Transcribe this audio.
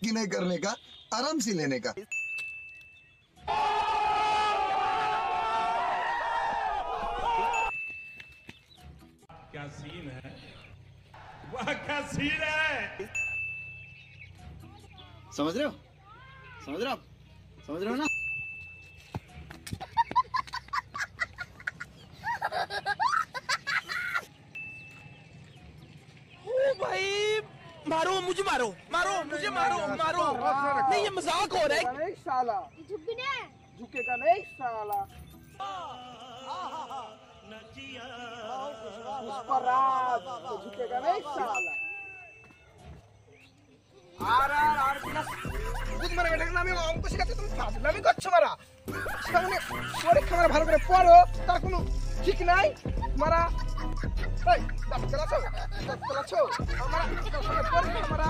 कि नहीं करने का, आराम से लेने का। क्या सीन है, वाह क्या सीन है। समझ रहे हो, समझ रहे हो आप, समझ रहे हो ना। ओ भाई मारो मुझे, मारो मारो मुझे, मारो मारो। नहीं ये मजाक हो रहा है। नहीं साला झुकेगा नहीं साला। पुष्पराज तो झुकेगा नहीं साला। আর বুঝ মারা বেটা আমি অঙ্ক শেখাতে তুমি ফাজলামি করছো মারা। সামনে পরীক্ষা মারা ভালো করে পড়ো, তার কোনো ঠিক নাই মারা। এই দাঁত চালাছো, দাঁত চালাছো আমার পরীক্ষা মারা।